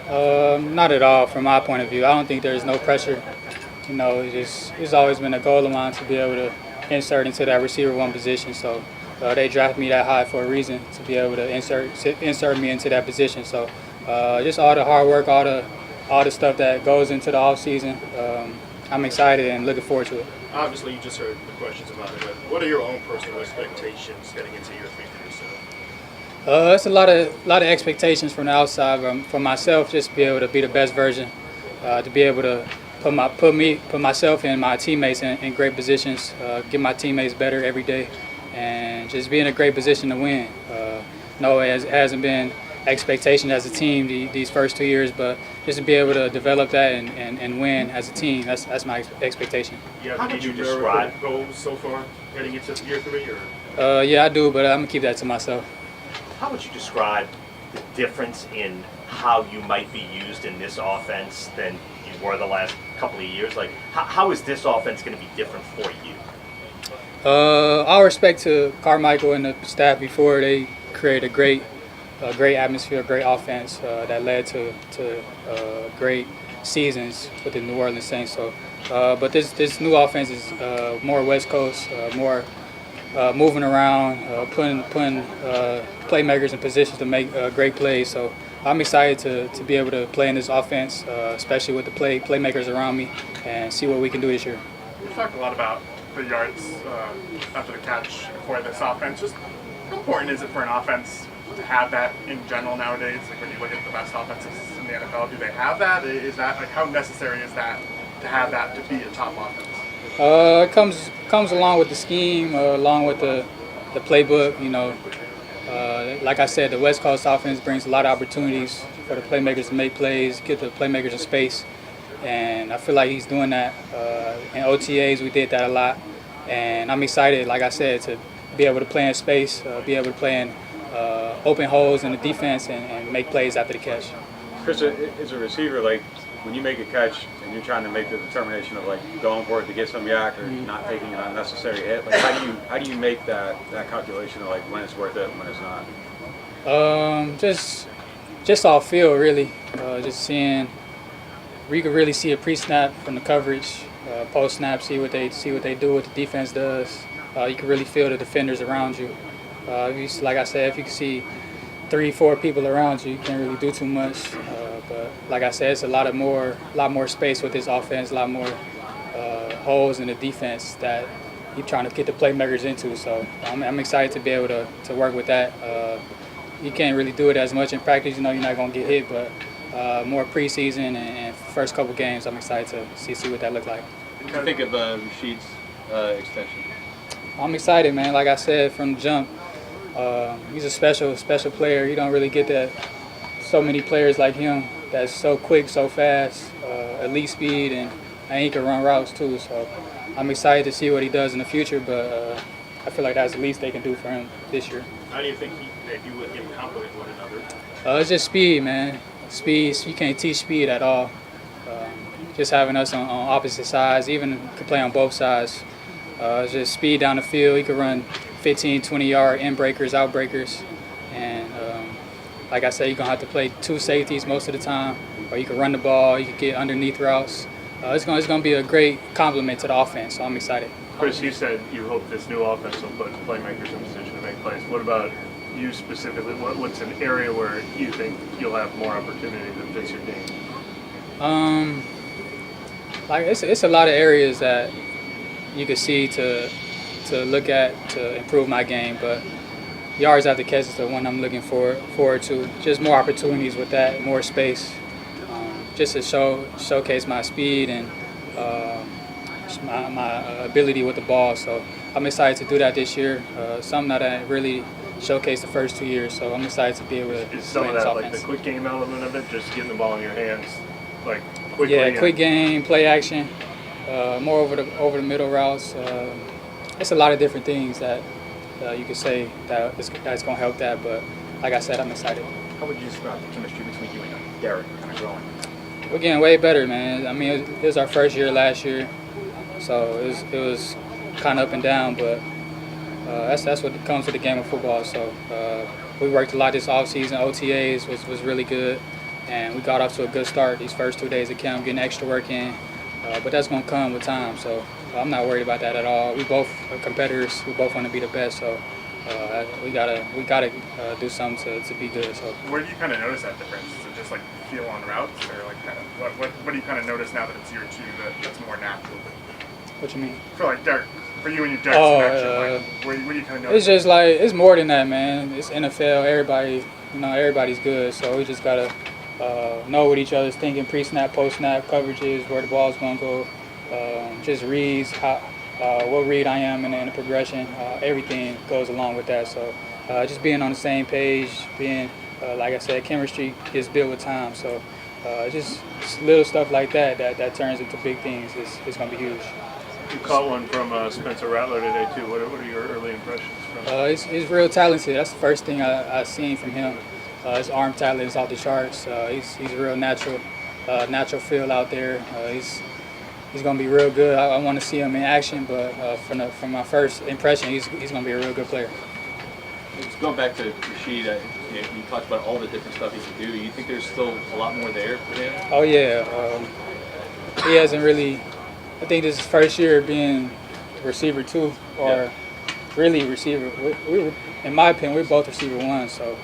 Not at all from my point of view. I don't think there's no pressure. It's always been a goal of mine to be able to insert into that receiver one position. So they drafted me that high for a reason, to be able to insert me into that position. So just all the hard work, all the stuff that goes into the off season. I'm excited and looking forward to it. Obviously, you just heard the questions about it, but what are your own personal expectations heading into year 3 for yourself? It's a lot of expectations from the outside. For myself, just to be able to be the best version, to be able to put myself and my teammates in great positions, get my teammates better every day, and just be in a great position to win. No, it hasn't been expectation as a team these first 2 years, but just to be able to develop that and win as a team, that's my expectation. Yeah, how would you describe goals so far heading into year 3? Yeah, I do, but I'm gonna keep that to myself. How would you describe the difference in how you might be used in this offense than you were the last couple of years? Like, how is this offense going to be different for you? All respect to Carmichael and the staff before. They created a great atmosphere, great offense that led to great seasons with the New Orleans Saints. So, but this new offense is more West Coast, more moving around, putting playmakers in positions to make great plays. So I'm excited to be able to play in this offense, especially with the playmakers around me, and see what we can do this year. We've talked a lot about the yards after the catch for this offense. Just how important is it for an offense to have that in general nowadays? Like when you look at the best offenses in the NFL, do they have that? Is that like how necessary is that to have that to be a top offense? It comes along with the scheme, along with the playbook. Like I said, the West Coast offense brings a lot of opportunities for the playmakers to make plays, get the playmakers in space, and I feel like he's doing that. In OTAs, we did that a lot, and I'm excited, like I said, to be able to play in space, be able to play in open holes in the defense and make plays after the catch. Chris, as a receiver, like when you make a catch and you're trying to make the determination of like going for it to get some yak or not taking an unnecessary hit, like how do you make that calculation of like when it's worth it and when it's not? Just off field, really. Just seeing, you can really see a pre-snap from the coverage, post-snap, see what they do, what the defense does. You can really feel the defenders around you. Like I said, if you can see 3-4 people around you, you can't really do too much. But like I said, it's a lot more space with this offense, a lot more holes in the defense that you're trying to get the playmakers into. So I'm excited to be able to work with that. You can't really do it as much in practice. You're not going to get hit, but more preseason and first couple games, I'm excited to see what that looks like. What do you think of Rashid's extension? I'm excited, man. Like I said from the jump, he's a special player. You don't really get that. So many players like him that's so quick, so fast, elite speed, and he can run routes too. So I'm excited to see what he does in the future, but I feel like that's the least they can do for him this year. How do you think that you and him complement one another? It's just speed, man. Speed, you can't teach speed at all. Just having us on opposite sides, even could play on both sides. It's just speed down the field. He could run 15, 20-yard in breakers, out breakers, and like I said, you're going to have to play 2 safeties most of the time, or you can run the ball, you can get underneath routes. It's going to be a great complement to the offense, so I'm excited. Chris, you said you hope this new offense will put playmakers in position to make plays. What about you specifically? What's an area where you think you'll have more opportunity that fits your game? Like it's a lot of areas that you could see to look at to improve my game, but yards after catch is the one I'm looking forward to. Just more opportunities with that, more space, just to showcase my speed and my ability with the ball. So I'm excited to do that this year. Something that I really showcased the first 2 years. So I'm excited to be able to Is some play of this that offense. like the quick game element of it, just getting the ball in your hands, like quickly? Yeah, quick game, play action, more over the middle routes. It's a lot of different things that you could say that's going to help that. But like I said, I'm excited. How would you describe the chemistry between you and Derek kind of growing? We're getting way better, man. I mean, it was our first year last year, so it was kind of up and down, but that's what comes with the game of football. So we worked a lot this offseason. OTAs was really good. and we got off to a good start these first 2 days of camp, getting extra work in. But that's going to come with time, so I'm not worried about that at all. We both are competitors. We both want to be the best, so we gotta do something to be good. So Where do you kind of notice that difference? Is it just like feel on routes, or like kind of what do you kind of notice now that it's year 2 that's more natural? what you mean? For like Derek, for you and your Derek connection, like where do you kind of notice? It's just like it's more than that, man. It's NFL. Everybody's good, so we just gotta know what each other's thinking, pre-snap, post-snap coverages, where the ball's gonna go, just reads, what read I am, and then the progression. Everything goes along with that. So just being on the same page, being like I said, chemistry gets built with time. So just little stuff like that turns into big things. It's gonna be huge. You caught one from Spencer Rattler today too. What are your early impressions from? He's real talented. That's the first thing I seen from him. His arm talent is off the charts. He's a real natural feel out there. He's gonna be real good. I want to see him in action, but from my first impression, he's gonna be a real good player. Just going back to Rashid, you talked about all the different stuff he can do. You think there's still a lot more there for him? Oh yeah, he hasn't really. I think this is his first year being receiver 2 or really receiver. We were, in my opinion, we're both receiver 1. So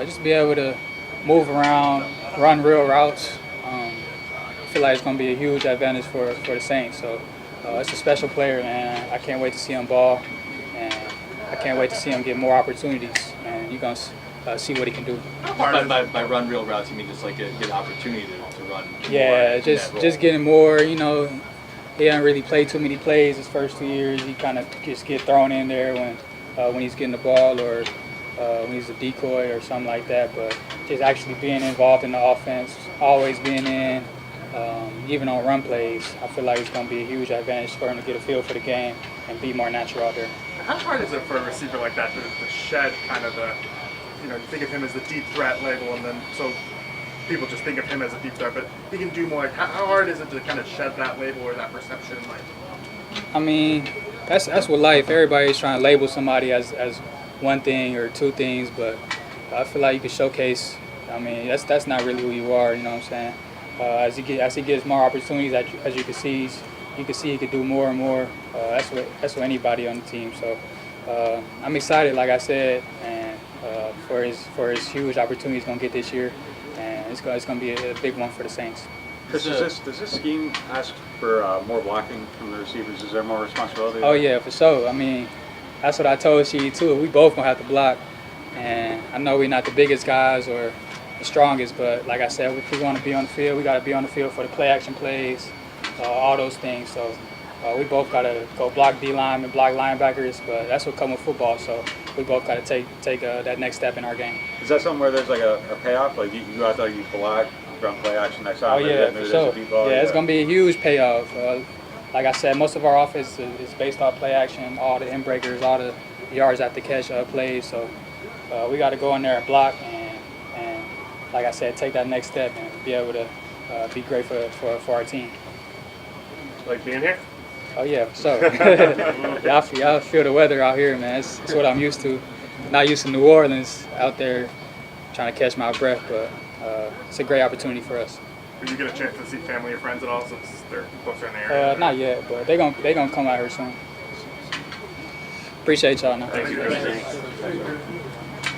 just be able to move around, run real routes. I feel like it's going to be a huge advantage for the Saints. So it's a special player, man. I can't wait to see him ball, and I can't wait to see him get more opportunities. And you're going to see what he can do. By run real routes, you mean just like a good opportunity to run? Yeah, just getting more. He hasn't really played too many plays his first 2 years. He kind of just get thrown in there when he's getting the ball or when he's a decoy or something like that. But just actually being involved in the offense, always being in, even on run plays, I feel like it's going to be a huge advantage for him to get a feel for the game and be more natural out there. How hard is it for a receiver like that to shed kind of the, you think of him as the deep threat label, and then so people just think of him as a deep threat, but he can do more. Like, how hard is it to kind of shed that label or that perception? I mean, that's what life. Everybody's trying to label somebody as one thing or two things, but I feel like you can showcase. I mean, that's not really who you are. You know what I'm saying? As he gets more opportunities, as you can see he could do more and more. That's what anybody on the team. So I'm excited, like I said, and for his huge opportunity he's gonna get this year, and it's gonna be a big one for the Saints. Chris, does this scheme ask for more blocking from the receivers? Is there more responsibility? Oh yeah, for sure. I mean, that's what I told she too. We both gonna have to block, and I know we're not the biggest guys or the strongest, but like I said, if we want to be on the field, we got to be on the field for the play action plays, all those things. So we both got to go block D linemen, block linebackers, but that's what comes with football. So we both got to take that next step in our game. Is that something where there's like a payoff? Like you go out there, you block, run play action next time? Oh yeah, for sure. Yeah, it's gonna be a huge payoff. Like I said, most of our offense is based off play action, all the end breakers, all the yards after catch plays. So we got to go in there and block and like I said, take that next step and be able to be great for our team. Like being here? Oh yeah, for sure. y'all feel the weather out here, man. It's what I'm used to. Not used to New Orleans out there trying to catch my breath, but it's a great opportunity for us. Did you get a chance to see family or friends at all since they're closer in the area? Not yet, but they gonna come out here soon. Appreciate y'all now. Thank you.